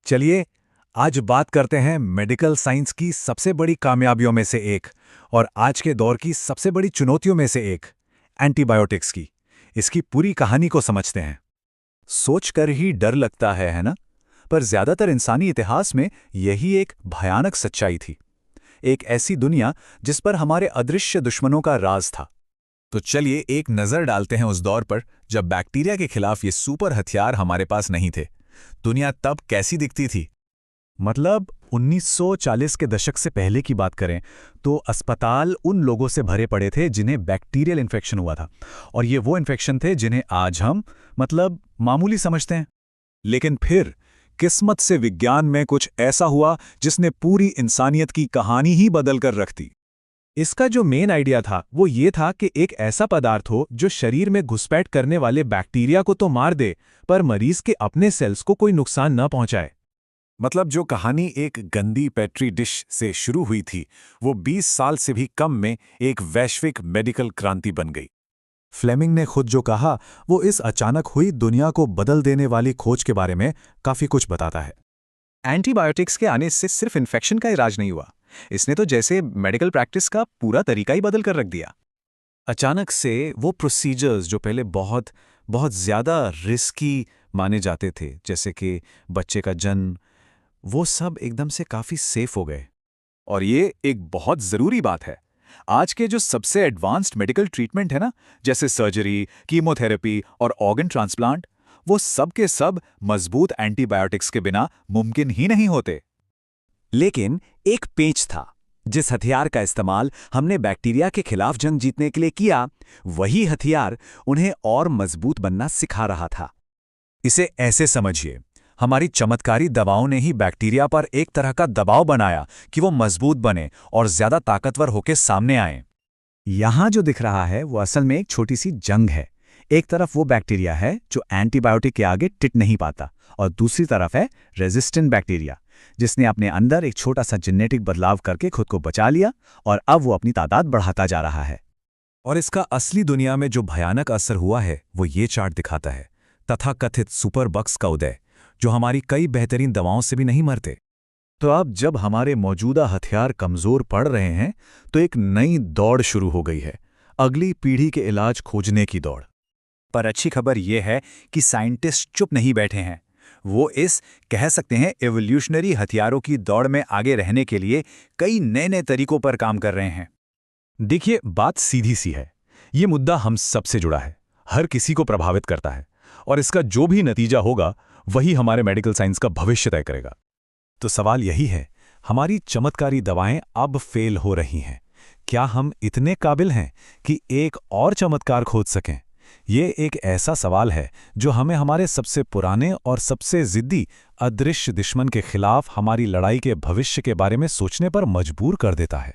चलिए आज बात करते हैं मेडिकल साइंस की सबसे बड़ी कामयाबियों में से एक और आज के दौर की सबसे बड़ी चुनौतियों में से एक, एंटीबायोटिक्स की। इसकी पूरी कहानी को समझते हैं। सोचकर ही डर लगता है ना? पर ज्यादातर इंसानी इतिहास में यही एक भयानक सच्चाई थी। एक ऐसी दुनिया जिस पर हमारे अदृश्य दुश्मनों का राज था। तो चलिए एक नज़र डालते हैं उस दौर पर जब बैक्टीरिया के खिलाफ ये सुपर हथियार हमारे पास नहीं थे। दुनिया तब कैसी दिखती थी? मतलब 1940 के दशक से पहले की बात करें तो अस्पताल उन लोगों से भरे पड़े थे जिन्हें बैक्टीरियल इन्फेक्शन हुआ था, और ये वो इन्फेक्शन थे जिन्हें आज हम मामूली समझते हैं। लेकिन फिर किस्मत से विज्ञान में कुछ ऐसा हुआ जिसने पूरी इंसानियत की कहानी ही बदल कर रख दी। इसका जो मेन आइडिया था वो ये था कि एक ऐसा पदार्थ हो जो शरीर में घुसपैठ करने वाले बैक्टीरिया को तो मार दे, पर मरीज के अपने सेल्स को कोई नुकसान न पहुंचाए। मतलब जो कहानी एक गंदी पेट्री डिश से शुरू हुई थी, वो 20 साल से भी कम में एक वैश्विक मेडिकल क्रांति बन गई। फ्लेमिंग ने खुद जो कहा वो इस अचानक हुई दुनिया को बदल देने वाली खोज के बारे में काफी कुछ बताता है। एंटीबायोटिक्स के आने से सिर्फ इन्फेक्शन का इलाज नहीं हुआ, इसने तो जैसे मेडिकल प्रैक्टिस का पूरा तरीका ही बदल कर रख दिया। अचानक से वो प्रोसीजर्स जो पहले बहुत बहुत ज्यादा रिस्की माने जाते थे, जैसे कि बच्चे का जन्म, वो सब एकदम से काफी सेफ हो गए। और ये एक बहुत जरूरी बात है। आज के जो सबसे एडवांस्ड मेडिकल ट्रीटमेंट है ना, जैसे सर्जरी, कीमोथेरेपी और ऑर्गन ट्रांसप्लांट, वो सब के सब मजबूत एंटीबायोटिक्स के बिना मुमकिन ही नहीं होते। लेकिन एक पेंच था। जिस हथियार का इस्तेमाल हमने बैक्टीरिया के खिलाफ जंग जीतने के लिए किया, वही हथियार उन्हें और मजबूत बनना सिखा रहा था। इसे ऐसे समझिए, हमारी चमत्कारी दवाओं ने ही बैक्टीरिया पर एक तरह का दबाव बनाया कि वो मजबूत बने और ज्यादा ताकतवर होकर सामने आए। यहां जो दिख रहा है वो असल में एक छोटी सी जंग है। एक तरफ वो बैक्टीरिया है जो एंटीबायोटिक के आगे टिक नहीं पाता, और दूसरी तरफ है रेजिस्टेंट बैक्टीरिया, जिसने अपने अंदर एक छोटा सा जेनेटिक बदलाव करके खुद को बचा लिया और अब वो अपनी तादाद बढ़ाता जा रहा है। और इसका असली दुनिया में जो भयानक असर हुआ है वो ये चार्ट दिखाता है, तथाकथित सुपर बग्स का उदय, जो हमारी कई बेहतरीन दवाओं से भी नहीं मरते। तो अब जब हमारे मौजूदा हथियार कमजोर पड़ रहे हैं तो एक नई दौड़ शुरू हो गई है, अगली पीढ़ी के इलाज खोजने की दौड़। पर अच्छी खबर यह है कि साइंटिस्ट चुप नहीं बैठे हैं। वो इस कह सकते हैं एवोल्यूशनरी हथियारों की दौड़ में आगे रहने के लिए कई नए नए तरीकों पर काम कर रहे हैं। देखिए, बात सीधी सी है। ये मुद्दा हम सबसे जुड़ा है, हर किसी को प्रभावित करता है, और इसका जो भी नतीजा होगा वही हमारे मेडिकल साइंस का भविष्य तय करेगा। तो सवाल यही है, हमारी चमत्कारी दवाएं अब फेल हो रही हैं। क्या हम इतने काबिल हैं कि एक और चमत्कार खोज सकें? ये एक ऐसा सवाल है जो हमें हमारे सबसे पुराने और सबसे जिद्दी अदृश्य दुश्मन के खिलाफ हमारी लड़ाई के भविष्य के बारे में सोचने पर मजबूर कर देता है।